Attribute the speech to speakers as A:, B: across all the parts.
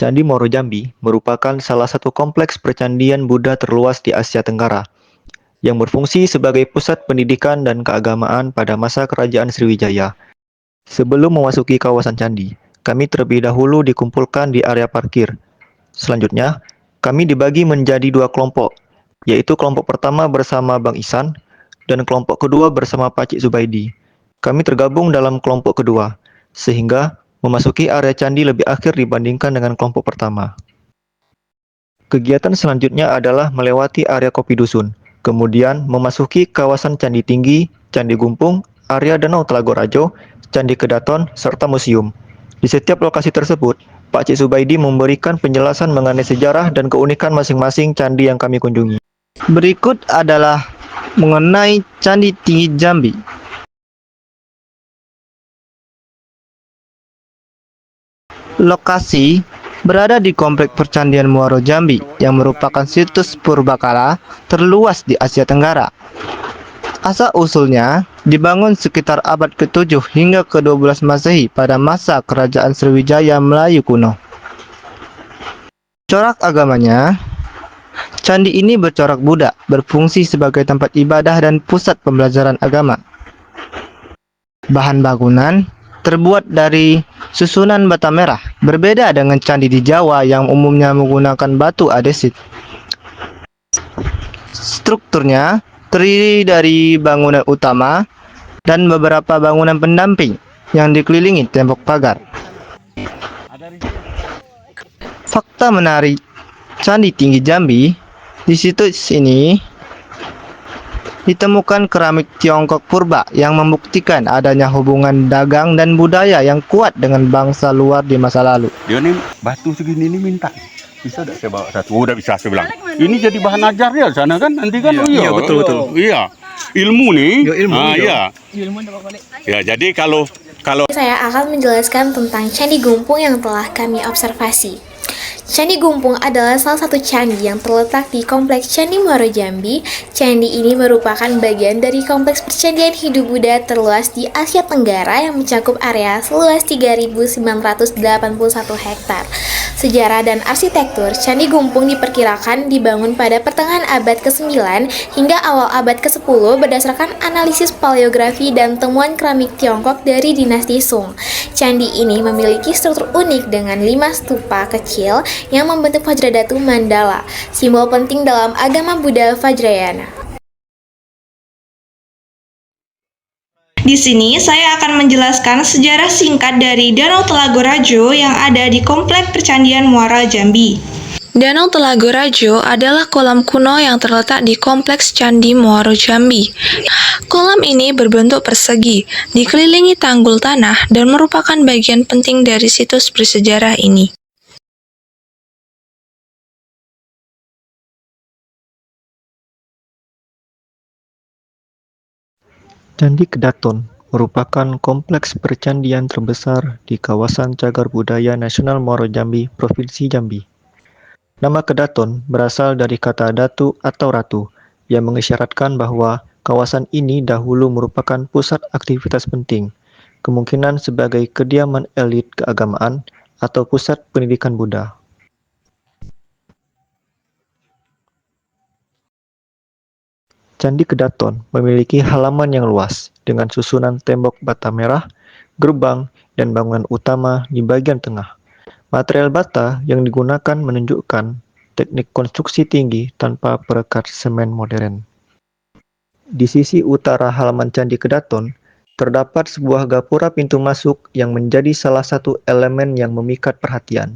A: Candi Moro Jambi merupakan salah satu kompleks percandian Buddha terluas di Asia Tenggara, yang berfungsi sebagai pusat pendidikan dan keagamaan pada masa Kerajaan Sriwijaya. Sebelum memasuki kawasan candi, kami terlebih dahulu dikumpulkan di area parkir. Selanjutnya, kami dibagi menjadi dua kelompok, yaitu kelompok pertama bersama Bang Isan dan kelompok kedua bersama Pak Cik Zubaidi. Kami tergabung dalam kelompok kedua, sehingga memasuki area candi lebih akhir dibandingkan dengan kelompok pertama. Kegiatan selanjutnya adalah melewati area Kopi Dusun, kemudian memasuki kawasan Candi Tinggi, Candi Gumpung, area Danau Telago-Rajo, Candi Kedaton, serta museum. Di setiap lokasi tersebut, Pak Cik Zubaidi memberikan penjelasan mengenai sejarah dan keunikan masing-masing candi yang kami kunjungi.
B: Berikut adalah mengenai Candi Tinggi Jambi. Lokasi berada di Komplek Percandian Muaro Jambi yang merupakan situs purbakala terluas di Asia Tenggara. Asal-usulnya dibangun sekitar abad ke-7 hingga ke-12 Masehi pada masa Kerajaan Sriwijaya Melayu kuno. Corak agamanya, candi ini bercorak Buddha, berfungsi sebagai tempat ibadah dan pusat pembelajaran agama. Bahan bangunan terbuat dari susunan bata merah, berbeda dengan candi di Jawa yang umumnya menggunakan batu andesit. Strukturnya terdiri dari bangunan utama dan beberapa bangunan pendamping yang dikelilingi tembok pagar. Fakta menarik Candi Tinggi Jambi, di situs ini ditemukan keramik Tiongkok purba yang membuktikan adanya hubungan dagang dan budaya yang kuat dengan bangsa luar di masa lalu.
C: Dia nih batu segini ini minta, bisa tidak saya bawa satu? Udah bisa, saya bilang. Ini jadi bahan ajar ya sana kan, nanti kan? Iya, betul. Iya, ilmu nih. Iya. Ya, jadi kalau
D: saya akan menjelaskan tentang Candi Gumpung yang telah kami observasi. Candi Gumpung adalah salah satu candi yang terletak di Kompleks Candi Muaro Jambi. Candi ini merupakan bagian dari kompleks percandian hidup Buddha terluas di Asia Tenggara yang mencakup area seluas 3.981 hektar. Sejarah dan arsitektur Candi Gumpung diperkirakan dibangun pada pertengahan abad ke-9 hingga awal abad ke-10 berdasarkan analisis paleografi dan temuan keramik Tiongkok dari dinasti Sung. Candi ini memiliki struktur unik dengan 5 stupa kecil yang membentuk Vajradhatu Mandala, simbol penting dalam agama Buddha Vajrayana.
E: Di sini saya akan menjelaskan sejarah singkat dari Danau Telago-Rajo yang ada di Komplek Percandian Muara Jambi. Danau Telago-Rajo adalah kolam kuno yang terletak di Kompleks Candi Muaro Jambi. Kolam ini berbentuk persegi, dikelilingi tanggul tanah dan merupakan bagian penting dari situs bersejarah ini.
A: Candi Kedaton merupakan kompleks percandian terbesar di kawasan Cagar Budaya Nasional Muaro Jambi, Provinsi Jambi. Nama Kedaton berasal dari kata datu atau ratu, yang mengisyaratkan bahwa kawasan ini dahulu merupakan pusat aktivitas penting, kemungkinan sebagai kediaman elit keagamaan atau pusat pendidikan Buddha. Candi Kedaton memiliki halaman yang luas dengan susunan tembok bata merah, gerbang, dan bangunan utama di bagian tengah. Material bata yang digunakan menunjukkan teknik konstruksi tinggi tanpa perekat semen modern. Di sisi utara halaman Candi Kedaton, terdapat sebuah gapura pintu masuk yang menjadi salah satu elemen yang memikat perhatian.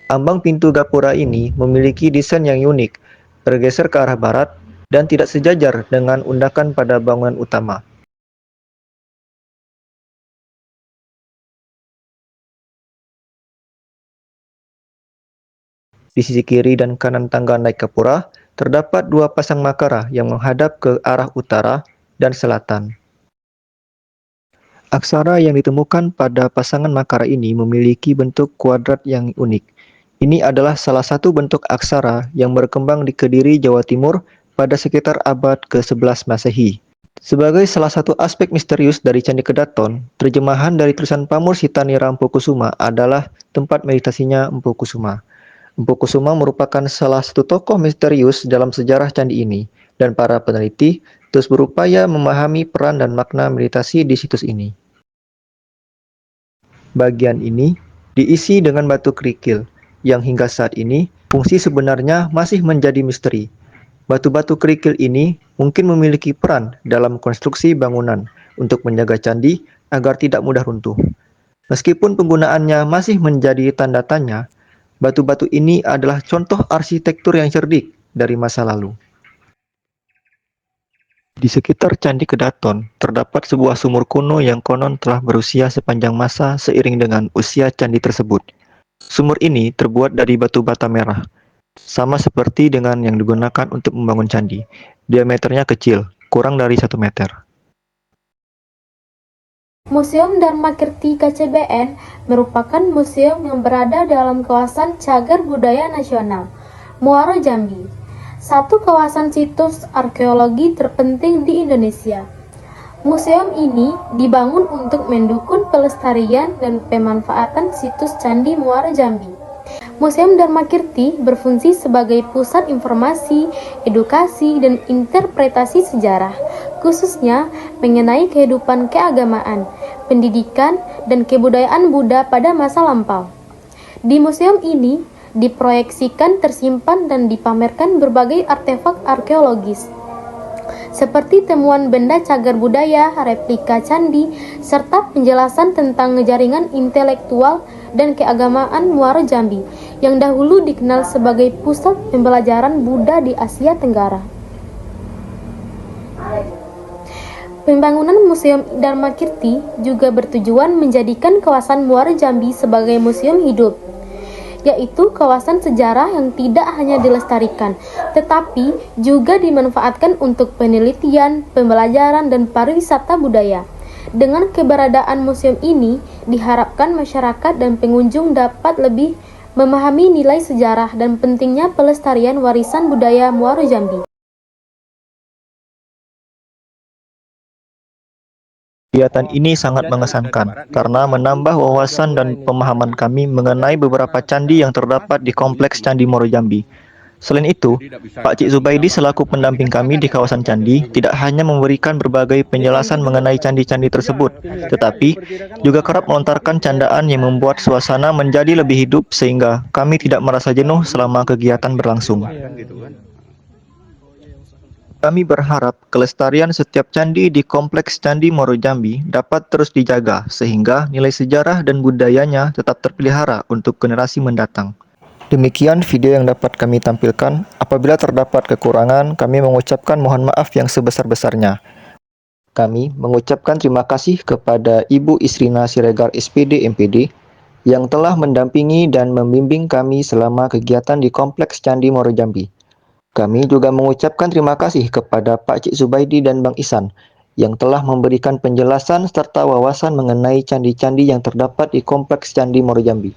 A: Ambang pintu gapura ini memiliki desain yang unik, bergeser ke arah barat, dan tidak sejajar dengan undakan pada bangunan utama. Di sisi kiri dan kanan tangga naik ke pura, terdapat dua pasang makara yang menghadap ke arah utara dan selatan. Aksara yang ditemukan pada pasangan makara ini memiliki bentuk kuadrat yang unik. Ini adalah salah satu bentuk aksara yang berkembang di Kediri, Jawa Timur pada sekitar abad ke-11 Masehi. Sebagai salah satu aspek misterius dari Candi Kedaton, terjemahan dari tulisan Pamur Sitanira Empu Kusuma adalah tempat meditasinya Empu Kusuma. Empu Kusuma merupakan salah satu tokoh misterius dalam sejarah candi ini, dan para peneliti terus berupaya memahami peran dan makna meditasi di situs ini. Bagian ini diisi dengan batu kerikil, yang hingga saat ini fungsi sebenarnya masih menjadi misteri. Batu-batu kerikil ini mungkin memiliki peran dalam konstruksi bangunan untuk menjaga candi agar tidak mudah runtuh. Meskipun penggunaannya masih menjadi tanda tanya, batu-batu ini adalah contoh arsitektur yang cerdik dari masa lalu. Di sekitar Candi Kedaton, terdapat sebuah sumur kuno yang konon telah berusia sepanjang masa seiring dengan usia candi tersebut. Sumur ini terbuat dari batu bata merah, sama seperti dengan yang digunakan untuk membangun candi. Diameternya kecil, kurang dari 1 meter.
D: Museum Dharmakirti KCBN merupakan museum yang berada dalam kawasan Cagar Budaya Nasional, Muaro Jambi, satu kawasan situs arkeologi terpenting di Indonesia. Museum ini dibangun untuk mendukung pelestarian dan pemanfaatan situs Candi Muaro Jambi. Museum Dharmakirti berfungsi sebagai pusat informasi, edukasi, dan interpretasi sejarah, khususnya mengenai kehidupan keagamaan, pendidikan, dan kebudayaan Buddha pada masa lampau. Di museum ini diproyeksikan, tersimpan, dan dipamerkan berbagai artefak arkeologis, seperti temuan benda cagar budaya, replika candi, serta penjelasan tentang jaringan intelektual dan keagamaan Muaro Jambi, yang dahulu dikenal sebagai pusat pembelajaran Buddha di Asia Tenggara. Pembangunan Museum Dharmakirti juga bertujuan menjadikan kawasan Muaro Jambi sebagai museum hidup, yaitu kawasan sejarah yang tidak hanya dilestarikan, tetapi juga dimanfaatkan untuk penelitian, pembelajaran, dan pariwisata budaya. Dengan keberadaan museum ini, diharapkan masyarakat dan pengunjung dapat lebih memahami nilai sejarah dan pentingnya pelestarian warisan budaya Muaro Jambi.
A: Kegiatan ini sangat mengesankan karena menambah wawasan dan pemahaman kami mengenai beberapa candi yang terdapat di Kompleks Candi Muaro Jambi. Selain itu, Pak Cik Zubaidi selaku pendamping kami di kawasan candi tidak hanya memberikan berbagai penjelasan mengenai candi-candi tersebut, tetapi juga kerap melontarkan candaan yang membuat suasana menjadi lebih hidup sehingga kami tidak merasa jenuh selama kegiatan berlangsung. Kami berharap kelestarian setiap candi di Kompleks Candi Muaro Jambi dapat terus dijaga sehingga nilai sejarah dan budayanya tetap terpelihara untuk generasi mendatang. Demikian video yang dapat kami tampilkan. Apabila terdapat kekurangan, kami mengucapkan mohon maaf yang sebesar-besarnya. Kami mengucapkan terima kasih kepada Ibu Isrina Siregar SPD MPD yang telah mendampingi dan membimbing kami selama kegiatan di Kompleks Candi Muaro Jambi. Kami juga mengucapkan terima kasih kepada Pak Cik Zubaidi dan Bang Isan yang telah memberikan penjelasan serta wawasan mengenai candi-candi yang terdapat di Kompleks Candi Muaro Jambi.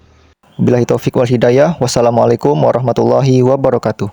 A: Billahi taufiq wal hidayah. Wassalamualaikum warahmatullahi wabarakatuh.